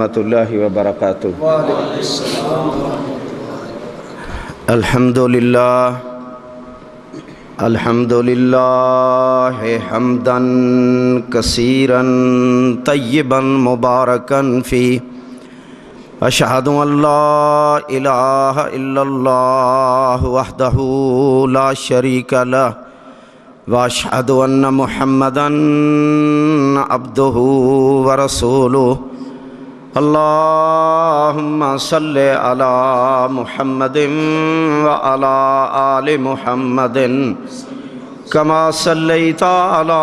ورحمۃ اللہ وبرکاتہ۔ الحمد للہ حمدا کثیرا طیبا مبارکا فیہ، اشہد ان لا الہ الا اللہ وحدہ لا شریک لہ واشہد ان محمدا عبدہ ورسولہ۔ اللہم صلی علی محمد وعلی آل محمد کما صلیت علی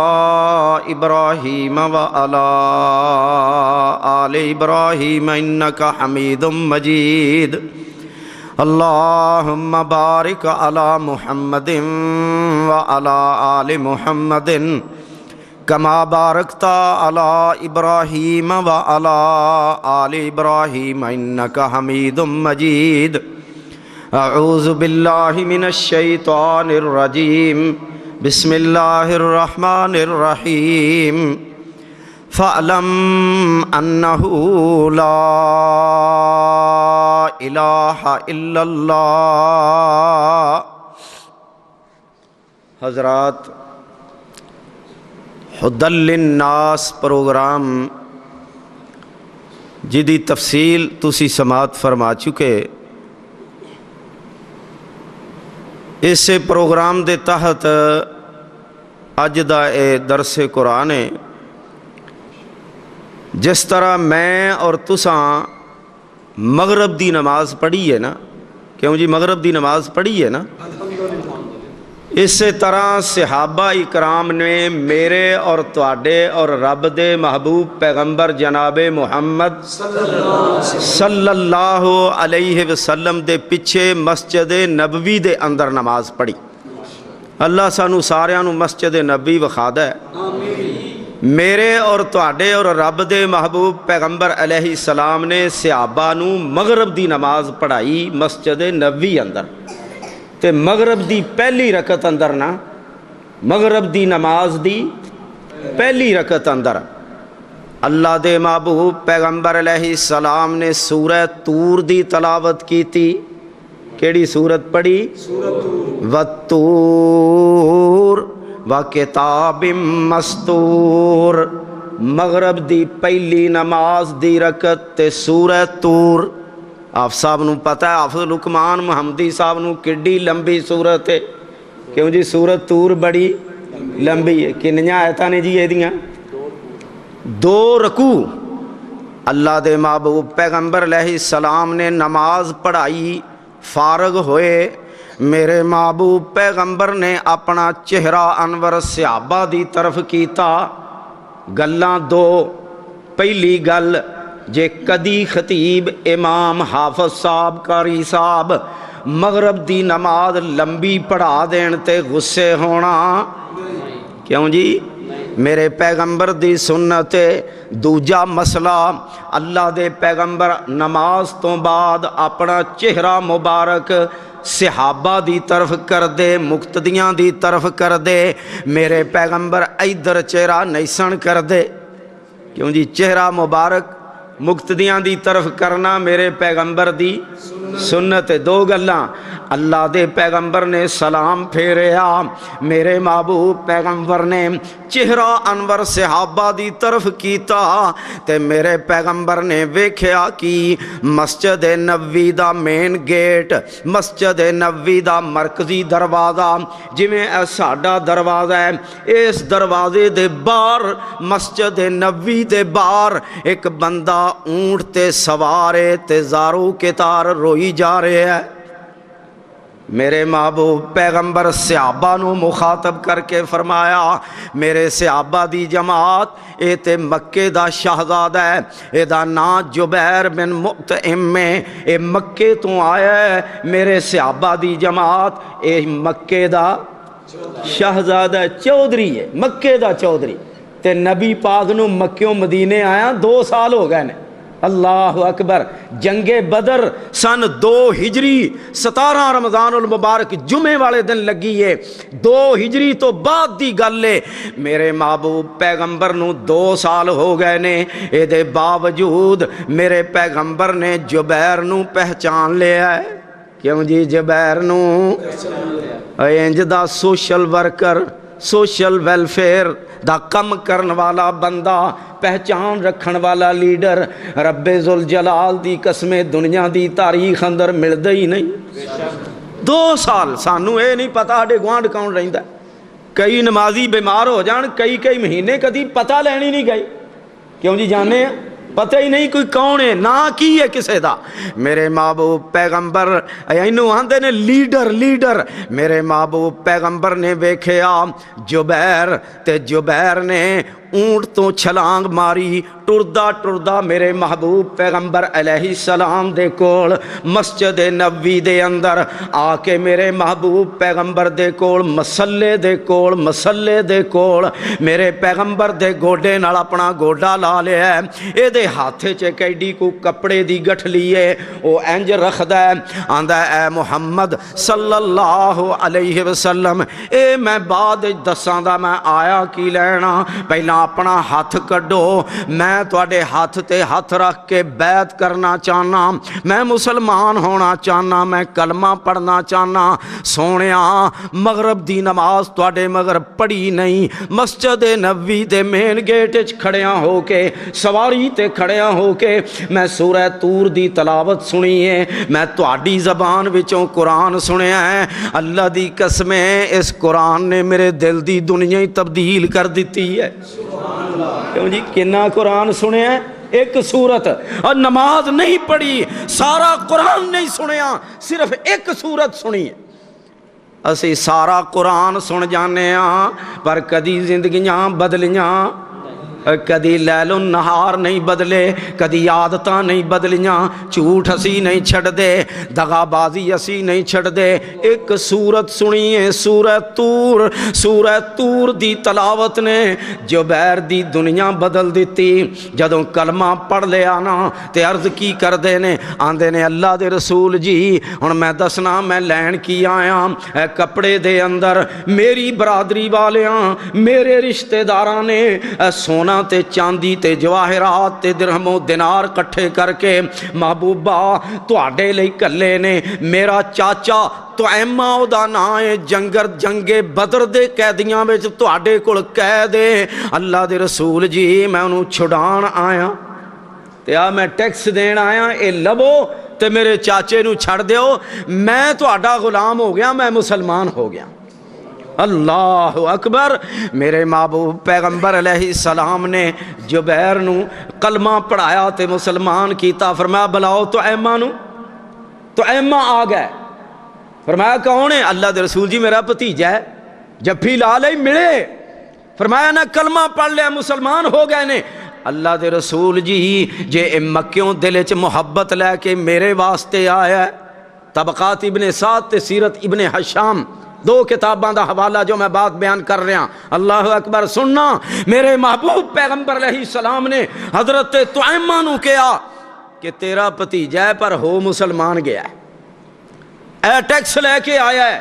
ابراہیم وعلی آل ابراہیم انکا حمید مجید۔ اللہم بارک علی محمد وعلی آل محمد کما بارکت علی ابراہیم وعلی آل ابراہیم انکا حمید مجید۔ اعوذ باللہ من الشیطان الرجیم، بسم اللہ الرحمن الرحیم۔ فَاعْلَمْ أَنَّهُ لَا إِلَٰهَ إِلَّا اللَّهُ۔ حضرات، ہدی للناس پروگرام جدی تفصیل تسی سماعت فرما چکے۔ اس پروگرام دے تحت اج دا اے درس قرآن ہے۔ جس طرح میں اور تساں مغرب دی نماز پڑھی ہے نا، کیوں جی مغرب دی نماز پڑھی ہے نا، اسی طرح صحابہ اکرام نے میرے اور تواڈے اور رب دے محبوب پیغمبر جناب محمد صلی اللہ علیہ وسلم دے پیچھے مسجد نبوی دے اندر نماز پڑھی۔ اللہ سانو ساریاں نو مسجد نبوی وکھا دے۔ میرے اور تواڈے اور رب دے محبوب پیغمبر علیہ السلام نے صحابہ نو مغرب دی نماز پڑھائی مسجد نبوی اندر، تے مغرب دی پہلی رکعت اندر نا، مغرب دی نماز دی پہلی رکعت اندر اللہ دے محبوب پیغمبر علیہ السلام نے سورہ طور دی تلاوت کی تھی۔ کیڑی سورت پڑھی؟ وَالطُّورِ وَكِتَابٍ مَّسْطُورٍ۔ مغرب دی پہلی نماز دی رکعت تے سورہ طور۔ آپ صاحب نو پتہ ہے، حافظ لقمان محمدی صاحب نو کڈی لمبی سورت ہے، کیوں جی سورت طور بڑی لمبی ہے۔ کنیاں آیتاں نے جی یہ دیاں؟ 2 رکوع۔ اللہ دے محبوب پیغمبر علیہ السلام نے نماز پڑھائی، فارغ ہوئے، میرے محبوب پیغمبر نے اپنا چہرہ انور صحابہ دی طرف کیتا۔ گلاں 2۔ پہلی گل، جے کدی خطیب امام حافظ صاحب قاری صاحب مغرب دی نماز لمبی پڑھا دین تے غصے ہونا، کیوں جی میرے پیغمبر دی سنت۔ دوجا مسئلہ، اللہ دے پیغمبر نماز تو بعد اپنا چہرہ مبارک صحابہ دی طرف کر دے، مقتدیاں دی طرف کر دے، میرے پیغمبر ادھر چہرہ نہیں سن کر دے، کیوں جی چہرہ مبارک مقتدیاں دی طرف کرنا میرے پیغمبر دی سنت۔ 2 گلاں، اللہ دے پیغمبر نے سلام پھیریا، میرے محبوب پیغمبر نے چہرہ انور صحابہ دی طرف کیتا، تے میرے پیغمبر نے ویکھیا کہ مسجد نبوی دا مین گیٹ، مسجد نبوی دا مرکزی دروازہ، جویں اے ساڈا دروازہ ہے، اس دروازے دے باہر مسجد نبوی دے باہر ایک بندہ اونٹ تے سوارے تے زارو کے تار روئی جا رہے ہیں۔ میرے محبوب پیغمبر صحابہ نو مخاطب کر کے فرمایا، میرے صحابہ دی جماعت، اے تے مکے دا شہزادہ ہے، اے دا نام جبیر بن مطعم میں، اے مکے تو آیا ہے، میرے صحابہ دی جماعت، اے مکے دا شہزادہ چودھری ہے، مکے دا چودھری، تے نبی پاک نو مکیوں مدینے آیا 2 سال ہو گئے نے، اللہ اکبر۔ جنگ بدر سن 2 ہجری 17 رمضان المبارک جمعے والے دن لگی ہے۔ 2 ہجری تو بعد دی گل ہے۔ میرے محبوب پیغمبر نو 2 سال ہو گئے نے، اے دے باوجود میرے پیغمبر نے جبیر نو پہچان لیا ہے۔ کیوں جی؟ جبیر نو انج دا سوشل ورکر، سوشل ویلفیئر دا کم کرن والا بندہ، پہچان رکھن والا لیڈر رب ذوالجلال دی قسم دنیا دی تاریخ اندر ملدا ہی نہیں۔ 2 سال سانو اے نہیں پتا ساڈے گوانڈ کون رہندا۔ کئی نمازی بیمار ہو جان کئی مہینے کدی پتہ لینی نہیں گئی۔ کیوں جی؟ جانے ہیں پتہ ہی نہیں کوئی کون ہے نہ کی ہے کسے دا۔ میرے محبوب پیغمبر اینو آندے نے لیڈر۔ میرے محبوب پیغمبر نے ویکھیا جبیر، تے جبیر نے اونٹ تو چھلانگ ماری، ٹردا میرے محبوب پیغمبر علیہ السلام دے کول مسجد نبوی دے اندر آ کے میرے محبوب پیغمبر دے کول مسلے دے کول میرے پیغمبر دے گوڈے نال اپنا گوڈا لا لیا ہے۔ اے دے ہاتھے چ کیڈی کو کپڑے دی گٹھلی ہے، او انج رکھدا ہے، آندا اے محمد صلی اللہ علیہ وسلم، اے میں بعد دساں دا میں آیا کی لینا، پہلا اپنا ہاتھ کڈو، میں تواڈے ہاتھ تے ہاتھ رکھ کے بیعت کرنا چاہنا، میں مسلمان ہونا چاہنا، میں کلمہ پڑھنا چاہنا۔ سونیا مغرب دی نماز تواڈے مگر پڑھی نہیں، مسجد نبوی دے مین گیٹ وچ کھڑیاں ہو کے، سواری تے کھڑیاں ہو کے میں سورہ طور دی تلاوت سنی ہے، میں تواڈی زبان وچوں قرآن سنیا ہے۔ اللہ دی قسم اس قرآن نے میرے دل دی دنیا ہی تبدیل کر دیتی ہے۔ کیوں جی؟ کنا قرآن سنیا ہے؟ ایک سورت، اور نماز نہیں پڑھی، سارا قرآن نہیں سنیا، صرف ایک سورت سنی ہے۔ اسی سارا قرآن سن جانے ہاں پر کدی زندگیاں بدلیاں، کدی لیل و نہار نہیں بدلے، کدی عادتاں نہیں بدلیاں، جھوٹ اسی نہیں چھڑ دے، دغا بازی اسی نہیں چھڑ دے۔ ایک سورت سنیے سورہ طور دی تلاوت نے جبیر دی دنیا بدل دیتی۔ جدوں کلمہ پڑھ لیا نا تے عرض کی کر دے نے، آندے نے اللہ دے رسول جی ہن میں دسنا میں لین کی آیا، اے کپڑے دے اندر میری برادری والیاں میرے رشتہ داراں نے سونا تے چاندی تے جواہرات تے درہم و دینار کٹھے کر کے محبوبہ تواڈے لئی کلے نے۔ میرا چاچا طعیمہ او دا نام ہے، جنگ بدر دے قیدیاں وچ تواڈے کول قید ہے۔ اللہ دے رسول جی میں انہوں چھڑان آیا تے میں ٹیکس دین آیا، اے لبو تے میرے چاچے نو چھڑ دیو، میں تواڈا غلام ہو گیا، میں مسلمان ہو گیا۔ اللہ اکبر۔ میرے محبوب پیغمبر علیہ السلام نے جبیر نو کلمہ پڑھایا تے مسلمان کیتا، فرمایا بلاؤ طعیمہ نو، طعیمہ آ گئے، فرمایا کون ہے؟ اللہ دے رسول جی میرا بھتیجا ہے، جفی لا لئی ملے، فرمایا نہ کلمہ پڑھ لیا مسلمان ہو گئے نے۔ اللہ دے رسول جی جے مکیوں دل وچ محبت لے کے میرے واسطے آیا ہے، طبقات ابن سعد تے سیرت ابن ہشام 2 کتاباں دا حوالہ جو میں بات بیان کر رہا، اللہ اکبر سننا۔ میرے محبوب پیغمبر علیہ السلام نے حضرت طعیمہ نو کہا کہ تیرا بھتیجا ہے پر ہو مسلمان گیا ہے، اے ٹیکس لے کے آیا ہے۔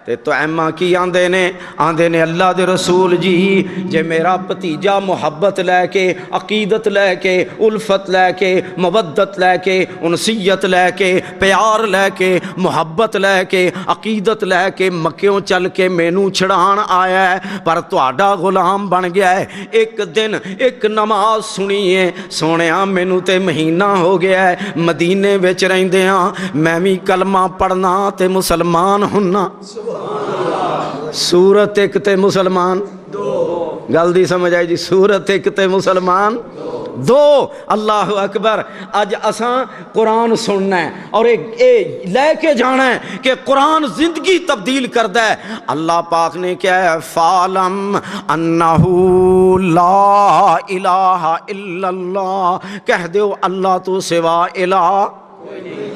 تے طعیمہ کی آندے نے اللہ دے رسول جی جے میرا بھتیجا محبت لے کے، عقیدت لے کے، الفت لے کے، مودت لے کے، انسیت لے کے، پیار لے کے، محبت لے کے، عقیدت لے کے مکیوں چل کے مینوں چھڑان آیا ہے پر تہاڈا غلام بن گیا ہے۔ ایک دن ایک نماز سنیے سونیا، مینوں تے مہینہ ہو گیا ہے مدینے وچ رہندیاں، میں بھی کلمہ پڑھنا تے مسلمان ہننا۔ سورت ایک تے مسلمان دو، گل دی سمجھ آئی جی؟ سورت ایک تے مسلمان دو، اللہ اکبر۔ اج اساں قرآن سننا ہے اور اے لے کے جانا ہے کہ قرآن زندگی تبدیل کردا ہے۔ اللہ پاک نے کیا ہے؟ فَعْلَمْ أَنَّهُ لَا إِلَٰهَ إِلَّا اللَّهُ، کہہ دیو اللہ تو سوا الہ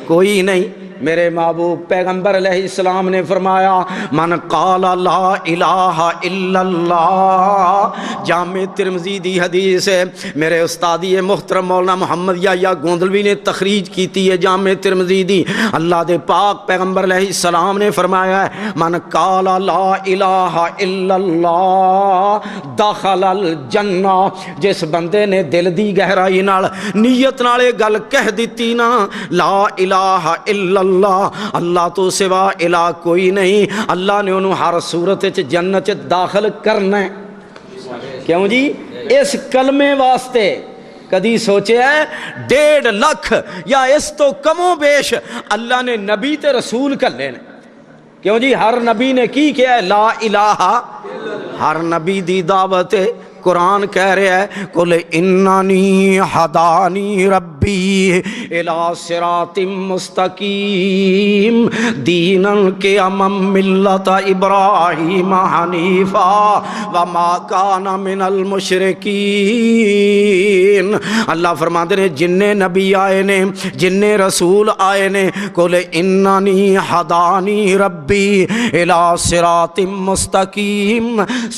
کوئی نہیں۔ میرے محبوب پیغمبر علیہ السلام نے فرمایا من قال لا الہ الا اللہ، جامع ترمذی دی حدیث ہے، میرے استادی محترم مولانا محمد یا گوندلوی نے تخریج کیتی ہے جامع ترمذی دی۔ اللہ دے پاک پیغمبر علیہ السلام نے فرمایا ہے من قال لا الہ الا اللہ دخل الجنہ، جس بندے نے دل دی گہرائی نال نیت نال گل کہہ دیتی نا لا الہ الا اللہ، اللہ تو سوا الہ کوئی نہیں، اللہ نے انہوں ہر صورت جنت داخل کرنا ہے۔ کیوں جی؟ اس کلمے واسطے کدی سوچے ہے 1.5 لاکھ یا اس تو کم و بیش اللہ نے نبی تے رسول کلے نے۔ کیوں جی؟ ہر نبی نے کی کیا ہے؟ لا الہ، ہر نبی دی دعوت ہے۔ قرآن کہہ رہا ہے قل اننی ہدانی ربی الی صراط مستقیم دینا قیما ملت ابراہیم حنیفا وما کان من المشرکین۔ اللہ فرماتے ہیں جننے نبی آئے نے، جننے رسول آئے نے، قل اننی ہدانی ربی الی صراط مستقیم،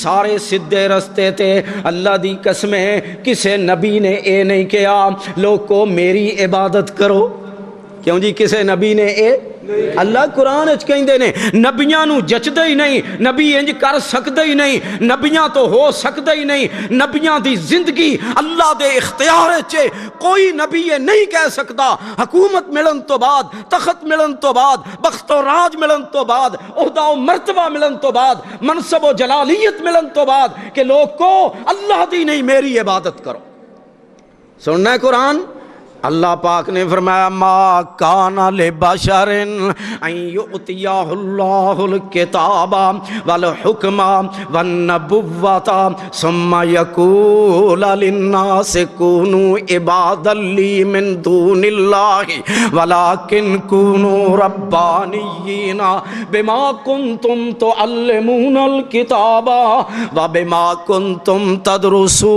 سارے سدھے رستے تے۔ اللہ دی قسمیں کسے نبی نے اے نہیں کہا لوگو میری عبادت کرو۔ کیوں جی؟ کسے نبی نے اے اللہ قرآن اچ کہندے نے نبیاں نو جچدے ہی نہیں، نبی انج کر سکدے ہی نہیں، نبیاں تو ہو سکدے ہی نہیں، نبیاں دی زندگی اللہ دے اختیار وچ، کوئی نبی یہ نہیں کہہ سکدا حکومت ملن تو بعد، تخت ملن تو بعد، بخت و راج ملن تو بعد، عہدہ و مرتبہ ملن تو بعد، منصب و جلالیت ملن تو بعد کہ لوگ کو اللہ دی نہیں میری عبادت کرو۔ سننا ہے قرآن؟ اللہ پاک نے فرمایا ما کان لبشر ان یؤتیہ اللہ الکتاب والحکم والنبوۃ ثم یقول للناس کونوا عبادا لی من دون اللہ ولکن کونوا ربانیین بما کنتم تعلمون الکتاب وبما کنتم تدرسون۔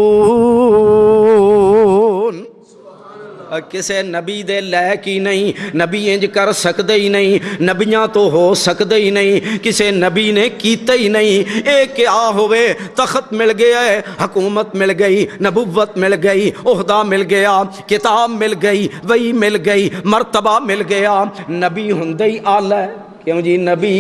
کسے نبی دے لائق ہی نہیں، نبی انج کر سکدے ہی نہیں، نبیاں تو ہو سکدے ہی نہیں، کسے نبی نے کیتے ہی نہیں۔ اے کیا ہوئے تخت مل گیا ہے، حکومت مل گئی، نبوت مل گئی، عہدہ مل گیا، کتاب مل گئی، وحی مل گئی، مرتبہ مل گیا، نبی ہندے ہی آلہ ہے۔ کیوں جی؟ نبی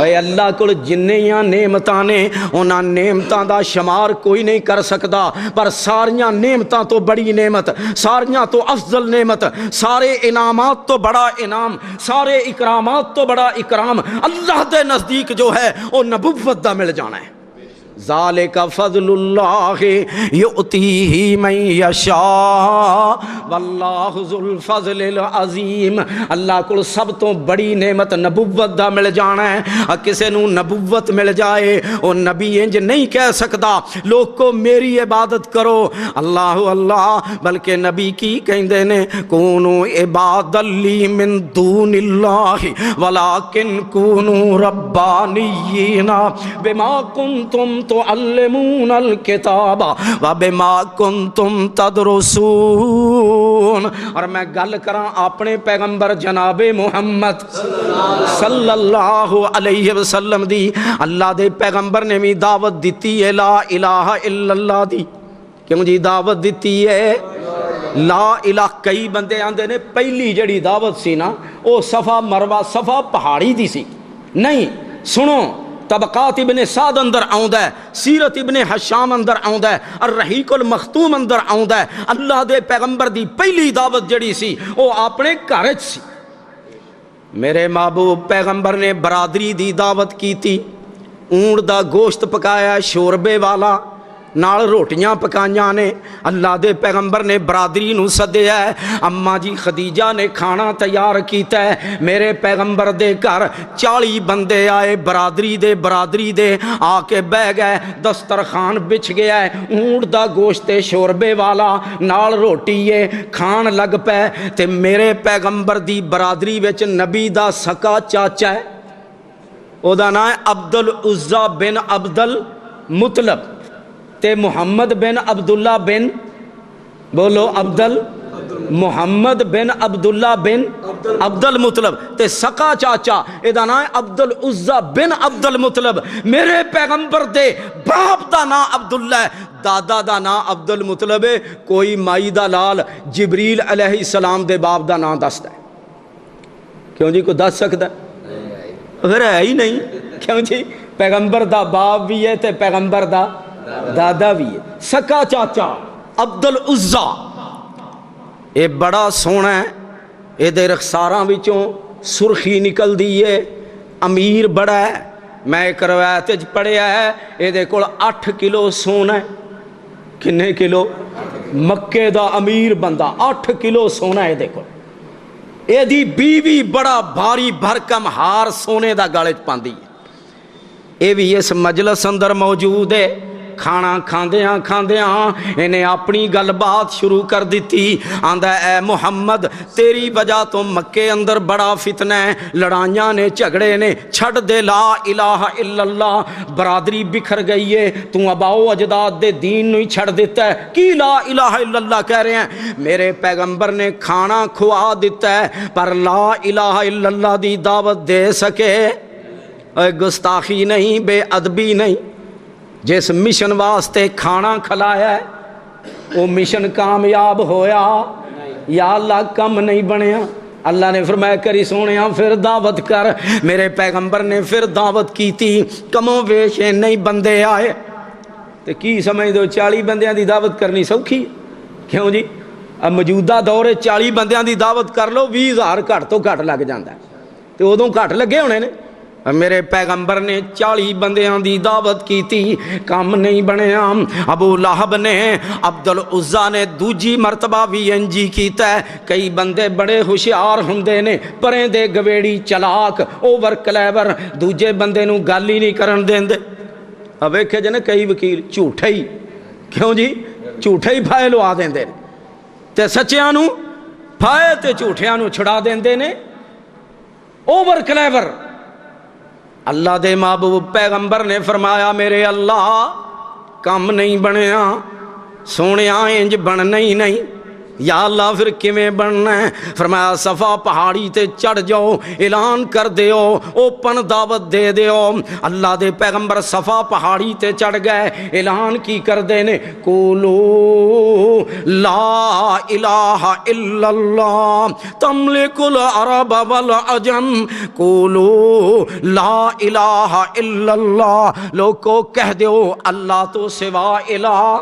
اے اللہ کو جنیاں نعمتاں نے انہاں نعمتاں دا شمار کوئی نہیں کر سکدا، پر ساریاں نعمتاں تو بڑی نعمت، ساریاں تو افضل نعمت، سارے انعامات تو بڑا انعام، سارے اکرامات تو بڑا اکرام اللہ دے نزدیک جو ہے وہ نبوت دا مل جانا ہے۔ ذالک فضل اللہ یؤتیہ من یشاء واللہ ذو الفضل العظیم۔ اللہ کو سب تو بڑی نعمت نبوت دا مل جانا ہے۔ کسے نو نبوت مل جائے وہ نبی انج نہیں کہہ سکتا لوگ کو میری عبادت کرو اللہ اللہ، بلکہ نبی کی کہندے نے کونوا عبادا لی من دون اللہ ولکن کونوا ربانیین بما کنتم تعلمون الکتاب وبما کنتم تدرسون۔ اور میں گل کراں اپنے پیغمبر جناب محمد صلی اللہ علیہ وسلم دی، اللہ دے پیغمبر نے بھی دعوت دیتی ہے لا الہ الا اللہ دی۔ کیوں جی دعوت دیتی ہے لا الہ؟ کئی بندے آندے نے پہلی جڑی دعوت سی نا او صفا مروہ صفا پہاڑی دی سی، نہیں سنو طبقات ابن سعد اندر آؤندا ہے، سیرت ابن حشام اندر آؤندا ہے، الرحیق المختوم اندر آؤندا ہے۔ اللہ دے پیغمبر دی پہلی دعوت جڑی سی وہ اپنے گھر وچ سی۔ میرے محبوب پیغمبر نے برادری دی دعوت کی تھی، اونٹ دا گوشت پکایا شوربے والا، نال روٹیاں پکائیاں نے۔ اللہ دے پیغمبر نے برادری نو سدیا ہے، اماں جی خدیجہ نے کھانا تیار کیتا ہے۔ میرے پیغمبر دے گھر 40 بندے آئے برادری دے آ کے بہ گئے، دسترخوان بچھ گیا ہے، اونٹ دا گوشت شوربے والا نال روٹی ہے، کھان لگ پے تے میرے پیغمبر دی برادری وچ نبی دا سکا چاچا ہے، او دا نام ہے عبد العزہ بن عبد المطلب تے محمد بن عبداللہ بن بولو محمد بن عبداللہ بن عبد المطلب تے سکا چاچا ایدا نام ہے عبد العزہ بن عبد المطلب. میرے پیغمبر دے باپ دا نام عبداللہ ہے, دادا دا نام عبد المطلب ہے. کوئی مائی دا لال جبریل علیہ السلام دے باپ دا نام دستا ہے؟ کیوں جی کوئی دس سکتا ہے؟ پھر ہے ہی نہیں. کیوں جی پیغمبر دا باپ بھی ہے تے پیغمبر دا دادا بھی ہے. سکا چاچا عبد العزہ اے بڑا سونا ہے, اے دے رخساراں وچوں سرخی نکل دی ہے, امیر بڑا ہے. میں ایک روایت وچ پڑھیا ہے اے دے کول 8 کلو سونا ہے. کنے کلو؟ مکے دا امیر بندہ 8 کلو سونا ہے دے کول. اے دی بیوی بڑا بھاری بھرکم ہار سونے دا گالے چ پاندی ہے. اے بھی اس مجلس اندر موجود ہے. کھانا کھاندیاں انہیں اپنی گل بات شروع کر دیتی. آندا اے محمد تیری وجہ تو مکے اندر بڑا فتنہ ہے, لڑائیاں نے جھگڑے نے, چھڑ دے لا الہ الا اللہ, برادری بکھر گئی ہے, تو اباؤ اجداد دے دین نو ہی چھڑ دیتا ہے. کی لا الہ الا اللہ کہہ رہے ہیں؟ میرے پیغمبر نے کھانا کھوا دیتا ہے پر لا الہ الا اللہ دی دعوت دے سکے. گستاخی نہیں, بے ادبی نہیں. جس مشن واسطے کھانا کھلایا ہے وہ مشن کامیاب ہویا یا اللہ کم نہیں بنیا؟ اللہ نے فرمایا کری سونیا پھر دعوت کر. میرے پیغمبر نے پھر دعوت کی تھی, کموں بیش نہیں بندے آئے. تو کی سمجھ دو 40 بندیاں دی دعوت کرنی سوکھی؟ کیوں جی اب موجودہ دور 40 بندیاں دی دعوت کر لو 20,000 گھٹ تو گھٹ لگ جاندہ ہے. تو ادوں گھٹ لگے ہونے نے. میرے پیغمبر نے 40 بندیاں دی دعوت کی تھی, کام نہیں بنیا. ابو لہب نے عبد العزہ نے دوجی مرتبہ بھی انجی کیتا ہے. کئی بندے بڑے ہوشیار ہوندے نے, پریں دے گویڑی چلاک اوور کلیور, دوجے بندے نو گل ہی نہیں کرن دیندے. اب ویکھے جے نا کئی وکیل جھوٹے ہی, کیوں جی جھوٹے ہی پھائے لوا دیندے نے تے سچیاں نو پھائے تے جھوٹیاں نو چھڑا دیندے نے. Over clever. اللہ دے محبوب پیغمبر نے فرمایا میرے اللہ کم نہیں بنیا, سونیا انج بننا ہی نہیں. یا اللہ پھر کیویں بننا ہے؟ فرمایا صفا پہاڑی تے چڑھ جاؤ, اعلان کر دیو, اوپن دعوت دے دیو. اللہ دے پیغمبر صفا پہاڑی تے چڑھ گئے, اعلان کی کر دینے قولو لا الہ الا اللہ تملک العرب والعجم. قولو لا الہ الا اللہ, لوگوں کہہ دیو اللہ تو سوا الہ.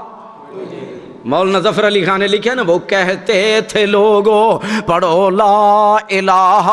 مولانا ظفر علی خان نے لکھا نا, وہ کہتے تھے لوگوں پڑھو لا الہ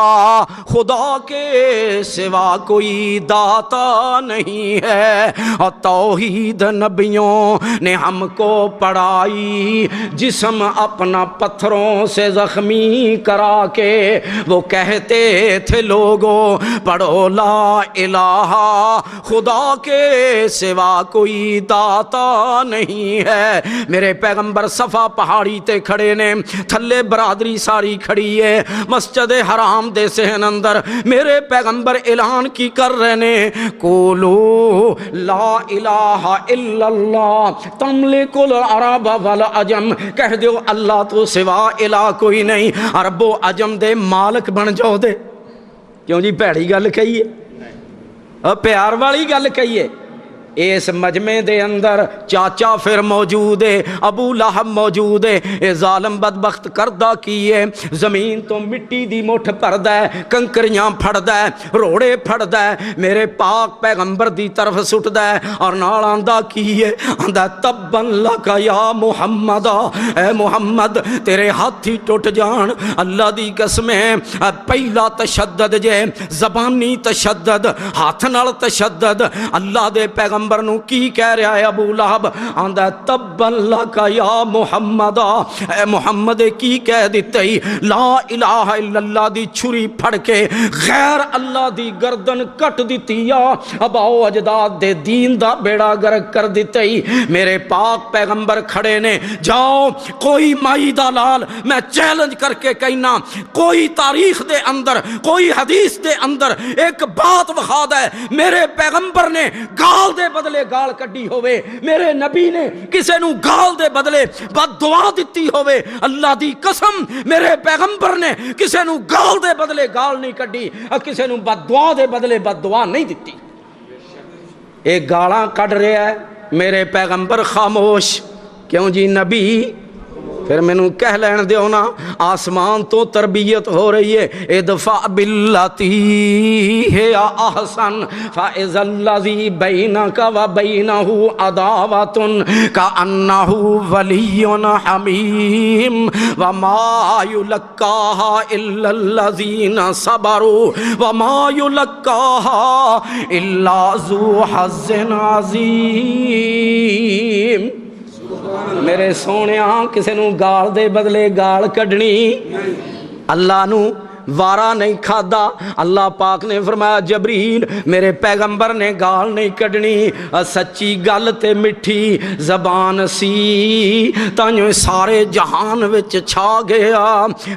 خدا کے سوا کوئی داتا نہیں ہے, اور توحید نبیوں نے ہم کو پڑھائی, جسم اپنا پتھروں سے زخمی کرا کے. وہ کہتے تھے لوگوں پڑھو لا الہ خدا کے سوا کوئی داتا نہیں ہے. میرے پیغمبر صفا پہاڑی تے کھڑے نے, تھلے برادری ساری کھڑی ہے, مسجد حرام دے سہن اندر میرے پیغمبر اعلان کی کر رہے نے قولو لا الہ الا اللہ تملک العرب والعجم. کہہ دیو اللہ تو سوا الہ کوئی نہیں, عرب و عجم دے مالک بن جاؤ دے. کیوں جی بھڑی گل کہیے, پیار والی گل کہیے. اس مجمع دے اندر چاچا پھر موجود ہے, ابو لہب موجود ہے. اے ظالم بدبخت کردہ کیے, زمین تو مٹی دی مٹھ پھڑدا ہے, کنکریاں پھڑدا ہے, روڑے پھڑدا ہے, میرے پاک پیغمبر دی طرف سٹدا ہے, اور نال آندا کیے, آندا تبن لک یا محمد, اے محمد تیرے ہاتھ ہی ٹوٹ جان. اللہ دی قسم ہے پہلا تشدد جے, زبانی تشدد, ہاتھ نال تشدد. اللہ دے پیغمبر نو کی کہہ رہا ہے ابو لہب, آندا تبن لک یا محمد, اے محمد کی کہہ دیتے لا الہ الا اللہ دی چھری پھڑ کے غیر اللہ دی گردن کٹ دیتی, یا اباؤ اجداد دے دین دا بیڑا گرک کر دیتے. میرے پاک پیغمبر کھڑے نے, جاؤ کوئی مائی دا لال, میں چیلنج کر کے کہنا کوئی تاریخ دے اندر کوئی حدیث دے اندر ایک بات وخا دے میرے پیغمبر نے گال دے بدلے گال کڈی ہوئے، میرے نبی نے کسے نو گال دے بدلے بد دعا دیتی ہوئے، اللہ دی قسم میرے پیغمبر نے کسے نو گال دے بدلے گال نہیں کڈی اور کسے نو بد دعا دے بدلے بد دعا نہیں دیتی۔ ایک گالاں کڈ رہا ہے میرے پیغمبر خاموش، کیوں جی نبی؟ پھر میں نو کہہ لین دیو نا، آسمان تو تربیت ہو رہی ہے، ادفع باللاتی ہے احسن فاذا الذی بینک و بینہ عداوۃ کأنہ ولی حمیم وما یلقاها الا الذین صبروا وما یلقاها الا ذو حظ عظیم۔ میرے سونیاں کسے نو گال دے بدلے گال کڈنی اللہ نو وارا نہیں کھادا۔ اللہ پاک نے فرمایا جبریل میرے پیغمبر نے گال نہیں کڈنی، سچی گل تے مٹھی زبان سی تانوں سارے جہان وچ چھا گیا،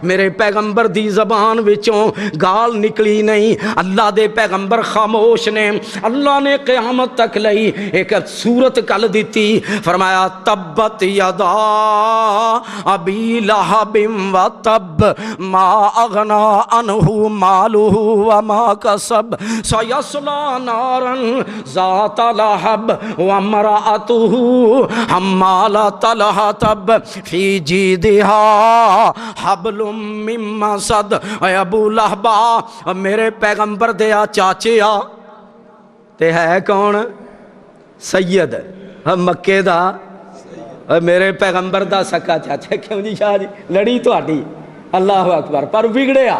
میرے پیغمبر دی زبان وچوں گال نکلی نہیں۔ اللہ دے پیغمبر خاموش نے، اللہ نے قیامت تک لئی ایک صورت کل دیتی، فرمایا تبت یدا ابی لہب و تب ما اغنا عنہ مالہ وما کسب سیصلی نارا ذات لہب وامرأتہ حمالۃ الحطب فی جیدہا حبل من مسد۔ اے ابو لہبا میرے پیغمبر دیا چاچے آ تے ہے کون؟ سید مکے دا، میرے پیغمبر دا سکا چاچا۔ کیوں جی شاہ جی لڑی تہاڈی، اللہ اکبر، پر بگڑیا۔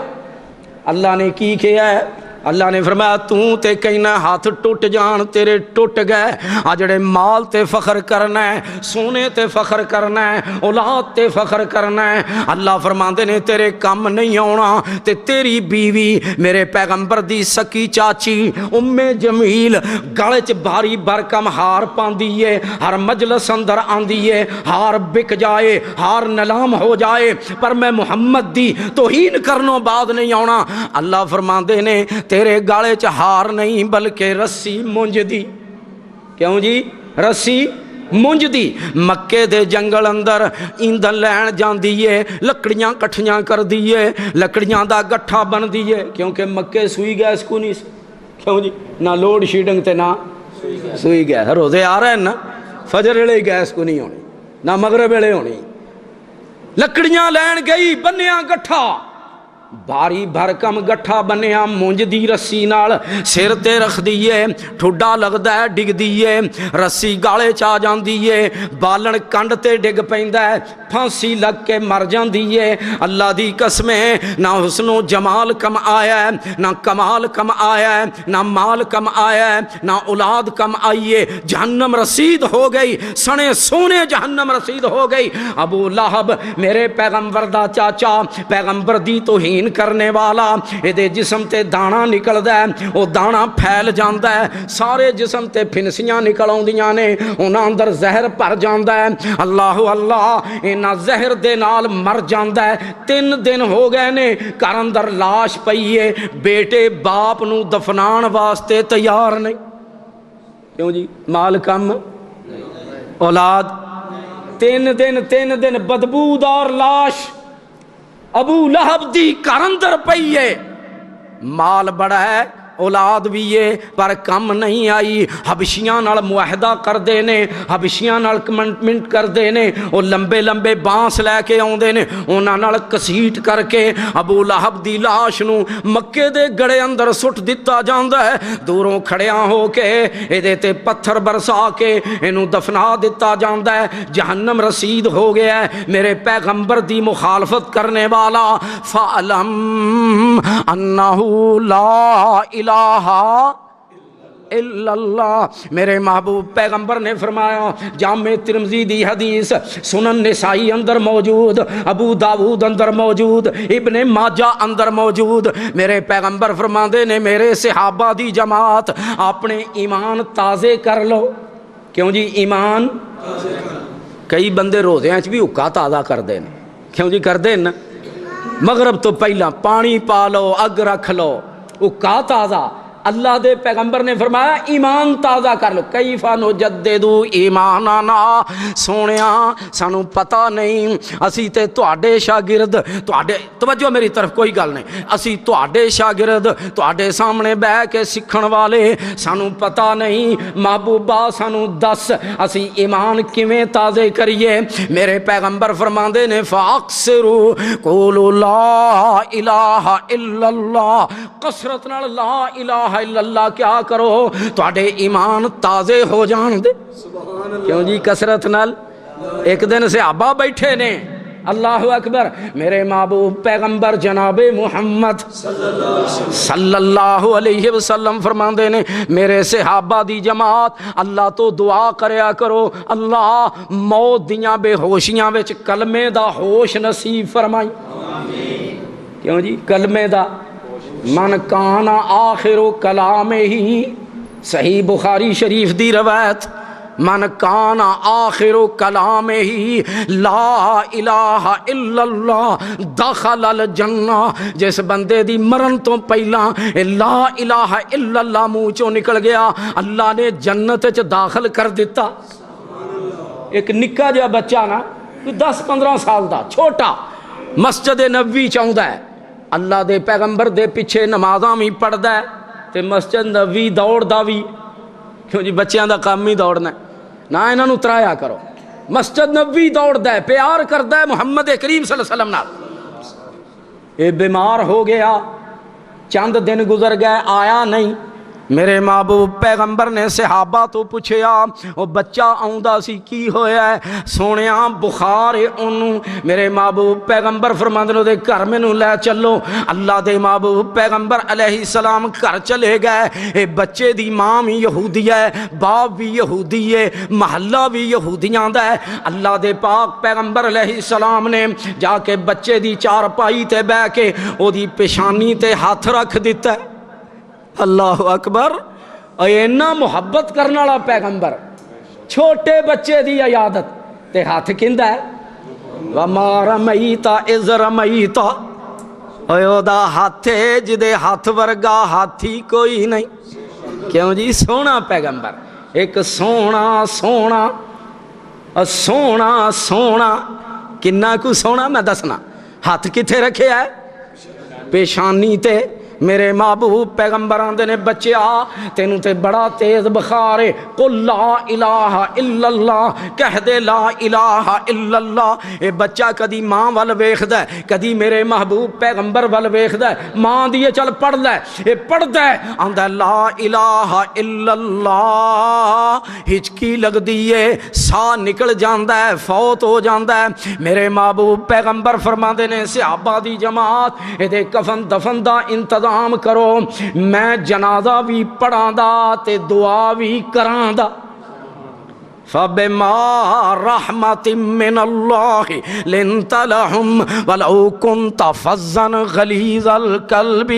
اللہ نے کی کیا ہے؟ اللہ نے فرمایا توں تے کہنا ہاتھ ٹوٹ جان تیرے ٹوٹ گئے، آجڑے مال تے فخر کرنا ہے، سونے تے فخر کرنا ہے، اولاد تے فخر کرنا ہے، اللہ فرماندے نے تیرے کم نہیں آنا۔ تے تیری بیوی میرے پیغمبر دی سکی چاچی ام جمیل گلے چ بھاری برکم ہار پاندی ہے، ہر مجلس اندر آندی ہے، ہار بک جائے، ہار نلام ہو جائے، پر میں محمد دی توہین کرنوں بعد نہیں آنا۔ اللہ فرماندے نے تیرے گالے چ ہار نہیں بلکہ رسی مونج دی۔ کیوں جی؟ رسی مونج دی۔ مکے دے جنگل اندر ایندھن لین جاندی ہے، لکڑیاں کٹھیاں کر دیئے، لکڑیاں دا گٹھا بن دیئے، کیونکہ مکے سوئی گیس کو نہیں، کیوں جی؟ نہ لوڈ شیڈنگ تے نہ سوئی گیس، روزے آ رہے ہیں نا، فجر ویلے گیس کو نہیں ہونی، نہ مغرب ویلے ہونی۔ لکڑیاں لین گئی، بنیا گٹھا، بھاری بھرکم گٹھا بنیا، مونج دی رسی نال سر تے رکھ دیئے، ٹھڈا لگدا ہے ڈگ دیئے، رسی گالے چا جاندی ہے، بالن کنڈ تے ڈگ پیندا ہے، پھانسی لگ کے مر جاندی ہے۔ اللہ دی قسمیں نہ حسن و جمال کم آیا ہے، نہ کمال کم آیا ہے، نہ مال کم آیا ہے، نہ اولاد کم آئی ہے، جہنم رسید ہو گئی، سنے سونے جہنم رسید ہو گئی۔ ابو لہب میرے پیغمبر دا چاچا، پیغمبر دی توہین کرنے والا، یہ جسم تے دانا نکلدا ہے، وہ دانا پھیل جاندا ہے، سارے جسم تے پھنسیاں نکل آندیاں نے، انہاں اندر زہر بھر جاندا ہے۔ اللہ اللہ انہاں زہر دے نال مر جاندا ہے۔ 3 دن ہو گئے نے، گھر اندر لاش پئی ہے، بیٹے باپ نو دفنان واسطے تیار نہیں۔ کیوں جی؟ مال کم، اولاد 3 دن بدبودار لاش ابو لہب دی گھر اندر پئی ہے، مال بڑا ہے، اولاد بھی ہے، پر کم نہیں آئی۔ حبشیاں نال معاہدہ کر دے نے، حبشیاں نال کمنٹمنٹ کر دے نے، وہ لمبے لمبے بانس لے کے آندے نے، انہاں نال کسیٹ کر کے ابو لہب دی لاش نو مکے دے گڑے اندر سٹ دتا جاندا ہے، دوروں کھڑیاں ہو کے ایدے تے پتھر برسا کے اینو دفنا دتا جاندا ہے۔ جہنم رسید ہو گیا ہے میرے پیغمبر دی مخالفت کرنے والا۔ فَعْلَمْ أَنَّهُ لَا إِلَهَ الا اللہ۔ میرے محبوب پیغمبر نے فرمایا، جامع ترمذی دی حدیث، سنن نسائی اندر موجود، ابو داود اندر موجود، ابن ماجہ اندر موجود، میرے پیغمبر فرماندے نے میرے صحابہ دی جماعت اپنے ایمان تازے کر لو۔ کیوں جی؟ ایمان کئی بندے روزیاں بھی حکا تازہ کر دیں، کیوں جی؟ کر دیں نا، مغرب تو پہلا پانی پا لو، اگ رکھ لو، حکا تازہ، اللہ دے پیغمبر نے فرمایا ایمان تازہ کر لو، کیفا نجددو ایماننا، سونیا سانو پتہ نہیں، اسی تے تواڈے شاگرد، تواڈے توجہ میری طرف کوئی گل نہیں، اسی تواڈے شاگرد تواڈے سامنے بیٹھ کے سکھن والے، سانو پتہ نہیں محبوبہ سانو دس اسی ایمان کیویں تازے کریے۔ میرے پیغمبر فرماندے نے فاکثروا قولوا لا الہ الا اللہ، کثرت نال لا الہ الا اللہ کیا کرو تواڈے ایمان تازے ہو جان دے۔ کیوں جی کثرت نال؟ ایک دن صحابہ بیٹھے نے، اللہ اکبر، میرے محبوب پیغمبر جناب محمد صلی اللہ علیہ وسلم فرماندے نے میرے صحابہ دی جماعت اللہ تو دعا کریا کرو، اللہ موت دیاں بے ہوشیاں وچ کلمے دا ہوش نصیب فرمائی۔ کیوں جی کلمے دا، من کان آخر کلام ہی، صحیح بخاری شریف دی روایت، من کان آخر کلام ہی لا الہ الا اللہ دخل الجنہ، جس بندے دی مرن تو پہلا لا الہ الا اللہ منہ چوں نکل گیا اللہ نے جنت وچ داخل کر دیتا۔ ایک نکا جہا بچہ نا 10-15 سال دا چھوٹا مسجد نبوی چاہندا ہے، اللہ دے پیغمبر دے پیچھے نمازاں بھی پڑھدا ہے تے مسجد نبوی دوڑدا بھی، کیوں جی بچیاں دا کام ہی دوڑنا ہے، نہ انہاں نوں ترایا کرو، مسجد نبوی دوڑدا ہے، پیار کردا ہے محمد کریم صلی اللہ علیہ وسلم نال۔ اے بیمار ہو گیا، چند دن گزر گئے آیا نہیں، میرے محبوب پیغمبر نے صحابہ تو پوچھیا وہ بچہ آؤندا سی کی ہویا ہے، سونیا بخار ہے انہوں، میرے محبوب پیغمبر فرماندے نے دے گھر مینوں لے چلو، اللہ دے محبوب پیغمبر علیہ السلام گھر چلے گئے، اے بچے دی ماں بھی یہودی ہے، باپ بھی یہودی ہے، محلہ بھی یہودیاں دا ہے، اللہ دے پاک پیغمبر علیہ السلام نے جا کے بچے دی چارپائی تے بہ کے او دی پیشانی تے ہاتھ رکھ دیتا ہے۔ اللہ اکبر، اینا محبت کرنے والا پیغمبر، چھوٹے بچے دی عیادت تے ہاتھ کیندا ہے، وما رمیت اذ رمیت، او دا ہاتھ جدے ہاتھ ورگا ہاتھی کوئی نہیں۔ کیوں جی سونا پیغمبر، ایک سونا سونا سونا سونا، کنا کو سونا میں دسنا، ہاتھ کتھے رکھے ہے؟ پیشانی تے۔ میرے محبوب پیغمبر آندے نے بچے آ تینوں تے بڑا تیز بخار ہے، قل لا الہ الا اللہ، کہہ دے لا الہ الا اللہ۔ اے بچہ کدی ماں ول ویکھدا ہے، کدی میرے محبوب پیغمبر ول ویکھدا ہے، ماں دی چل پڑھ لے، اے پڑھدا ہے آندا لا الہ الا اللہ، ہچکی لگدی ہے، سا نکل جاندا ہے، فوت ہو جاندا ہے۔ میرے محبوب پیغمبر فرماندے نے صحابہ دی جماعت اے دے کفن دفن دا انتظام کرو، میں جنازہ بھی پڑھاں دا تے دعا بھی کراں دا۔ فَبِمَا رَحْمَةٍ مِّنَ اللَّهِ لِنْتَ لَهُمْ وَلَوْ كُنْتَ فَظًّا غَلِيظَ الْقَلْبِ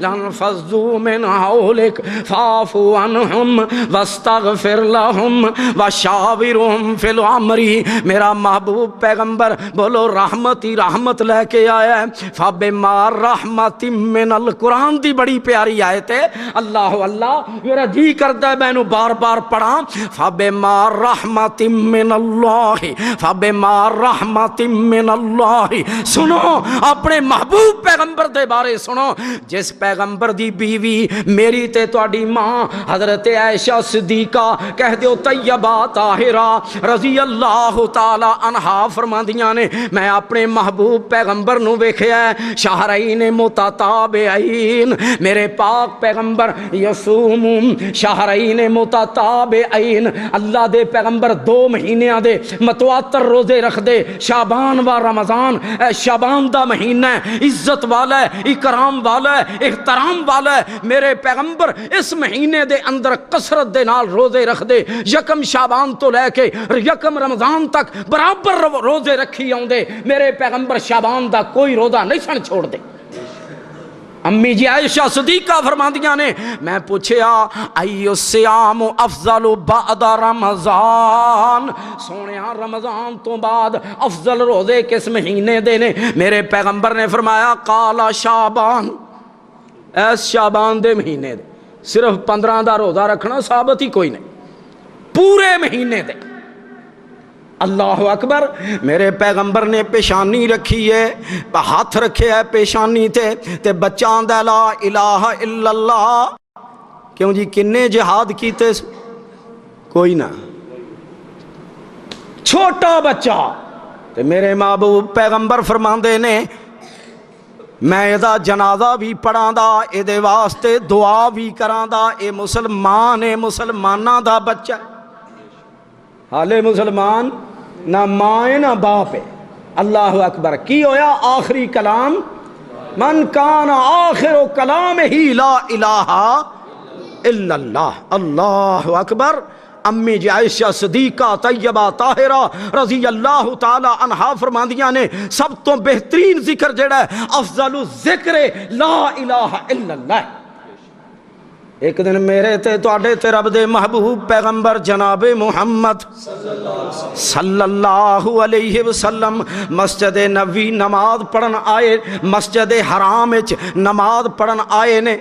لَانفَضُّوا مِنْ حَوْلِكَ فَاعْفُ عَنْهُمْ وَاسْتَغْفِرْ لَهُمْ وَشَاوِرْهُمْ فِي الْأَمْرِ۔ میرا محبوب پیغمبر بولو رحمت ہی رحمت لے کے آیا ہے۔ فَبِمَا رَحْمَةٍ مِّنَ الْقرآن دی بڑی پیاری آیت ہے، اللہ اللہ میرا جی کرتا ہے میں نو بار بار پڑھاں۔ فَبِمَا رحمت من اللہ، فبما رحمت من اللہ۔ سنو اپنے محبوب پیغمبر دے بارے سنو، جس پیغمبر دی بیوی میری تے تواڈی ماں حضرت عائشہ صدیقہ کہہ دیو طیبہ طاہرہ رضی اللہ تعالی عنہا فرماندیاں نے میں اپنے محبوب پیغمبر نو ویکھیا ہے شہرین متتابعین، میرے پاک پیغمبر یصوم شہرین متتابعین، اللہ دے پیغمبر 2 مہینیاں دے متواتر روزے رکھ دے، شعبان و رمضان۔ شعبان دا مہینہ ہے، عزت والا ہے، اکرام والا ہے، احترام والا ہے، میرے پیغمبر اس مہینے دے اندر کثرت دے نال روزے رکھ دے، یکم شعبان تو لے کے یکم رمضان تک برابر روزے رکھی آؤندے، میرے پیغمبر شعبان دا کوئی روزہ نہیں سن چھوڑ دے۔ امی جی عائشہ صدیقہ فرماندیاں نے میں پوچھیا ایو الصیام افضل بعد رمضان، سونیا رمضان تو بعد افضل روزے کس مہینے دے نے؟ میرے پیغمبر نے فرمایا قال شعبان، اس شعبان دے مہینے دے۔ صرف 15 دا روزہ رکھنا ثابت ہی کوئی نہیں پورے مہینے دے اللہ اکبر میرے پیغمبر نے پیشانی رکھی ہے ہاتھ رکھے ہے پیشانی تے بچہ آندا لا الہ الا اللہ کیوں جی کنے جہاد کیتے کوئی نہ چھوٹا بچہ تے میرے محبوب پیغمبر فرماندے نے میں ادا جنازہ بھی پڑھاں دا اے واسطے دعا بھی کراں دا اے مسلمان ہے مسلماناں دا بچہ حالے مسلمان نہ ماں ہے نہ باپ ہے اللہ اکبر کی ہویا آخری کلام من کان آخر کلام ہی لا الہ الا اللہ اللہ اکبر امی جی عائشہ صدیقہ طیبہ طاہرہ رضی اللہ تعالی عنہا فرماندیاں نے سب تو بہترین ذکر جڑا ہے افضل ذکر لا الہ الا اللہ ایک دن میرے تے تواڈے تے رب دے محبوب پیغمبر جناب محمد صلی اللہ علیہ وسلم مسجد نبوی نماز پڑھن آئے مسجد حرام وچ نماز پڑھن آئے نے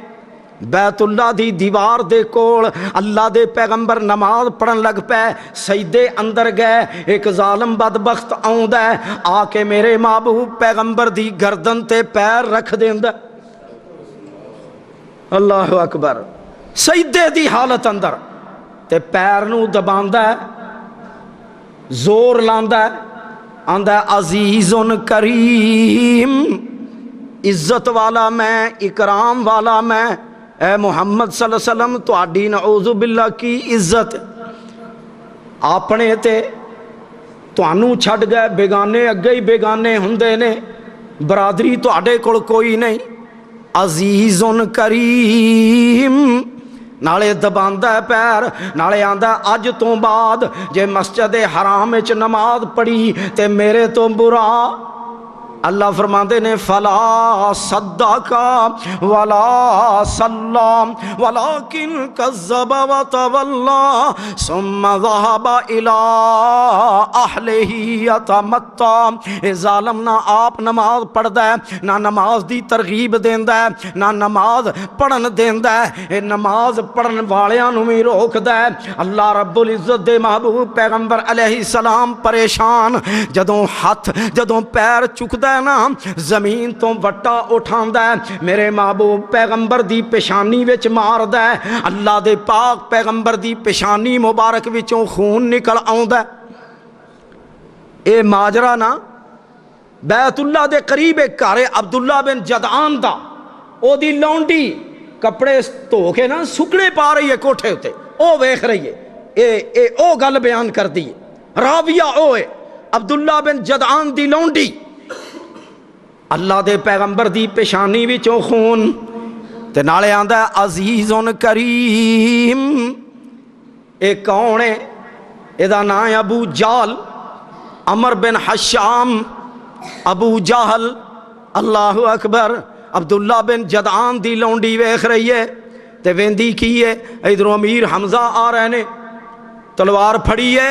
بیت اللہ دی دیوار دے کول اللہ دے پیغمبر نماز پڑھن لگ پے سجدے اندر گئے ایک ظالم بدبخت آوندا ہے آ کے میرے محبوب پیغمبر دی گردن تے پیر رکھ دیندا اللہ اکبر سجدے دی حالت اندر تے پیر نو دباندا ہے زور لاندا ہے آندا عزیز کریم عزت والا میں اکرام والا میں اے محمد صلی اللہ علیہ وسلم تہاڈی نعوذ باللہ کی عزت اپنے تے تانوں چھڈ گئے بیگانے اگے ہی بیگانے ہوندے نے برادری تہاڈے کول کوئی نہیں عزیز کریم نالے دباندا ہے پیر نالے آندا اج تو بعد جے مسجد حرام وچ نماز پڑھی تے میرے تو برا اللہ فرماندے نے فلا صدق ولا صلى ولكن كذب وتولى ثم ذهب الى اهله يتمطى اے ظالم نہ آپ نماز پڑھدا ہے نہ نماز دی ترغیب دیندا ہے نہ نماز پڑھن دیندا ہے اے نماز پڑھن والیاں نوں وی روکدا ہے اللہ رب العزت دے محبوب پیغمبر علیہ السلام پریشان جدوں پیر چکدا نا زمین تو وٹا اٹھاندا ہے میرے محبوب پیغمبر دی پیشانی وچ ماردا ہے اللہ دے پاک پیغمبر دی پیشانی مبارک وچوں خون نکل آوندا ہے اے ماجرا نا بیت اللہ دے قریب ایک گھر عبداللہ بن جدعان دا او دی لونڈی کپڑے دھو کے نا سکڑے پا رہی ہے کوٹھے اتے او ویکھ رہی ہے اے او گل بیان کر دی راویہ او ہے عبداللہ بن جدعان دی لونڈی اللہ دے پیغمبر دی پیشانی وچوں خون تے نالے آندا ہے عزیز کریم اے کون ہے اے دا نام ہے ابو جہل عمر بن حشام ابو جہل اللہ اکبر عبداللہ بن جدعان دی لونڈی ویکھ رہی ہے تے ویندی کی ہے ادھروں امیر حمزہ آ رہے نے تلوار پھڑی ہے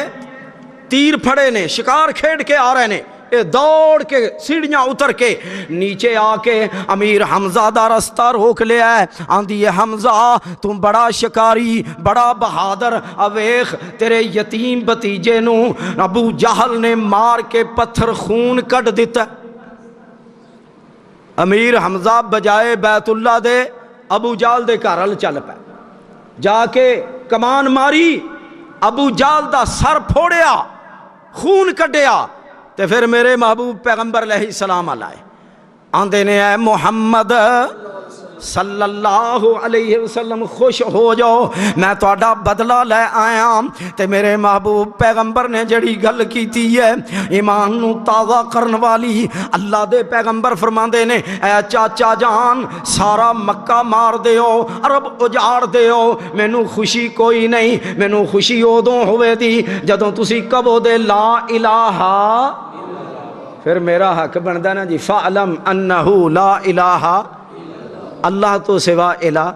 تیر پھڑے نے شکار کھیڑ کے آ رہے نے اے دوڑ کے سیڑھیاں اتر کے نیچے آ کے امیر حمزہ دا رستہ روک لیا ہے آندی ہے حمزہ تم بڑا شکاری بڑا بہادر اویخ تیرے یتیم بتیجے نو ابو جہل نے مار کے پتھر خون کٹ دیتا امیر حمزہ بجائے بیت اللہ دے ابو جہل دے گھر چل پے جا کے کمان ماری ابو جہل دا سر پھوڑیا خون کٹیا تے پھر میرے محبوب پیغمبر علیہ السلام آئے آندے نے اے محمد صلی اللہ علیہ وسلم خوش ہو جاؤ میں تہاڈا بدلہ لے آیا تے میرے محبوب پیغمبر نے جڑی گل کیتی ہے ایمان نو تازہ کرن والی اللہ دے پیغمبر فرماندے نے اے چاچا جان سارا مکہ مار دیو عرب اجاڑ دیو مینوں خوشی کوئی نہیں مینوں خوشی ادوں ہوئے دی جدوں تسی کہو دے لا الہ پھر میرا حق بندا نا جی فعلم انہ لا الہ اللہ تو سوا الہ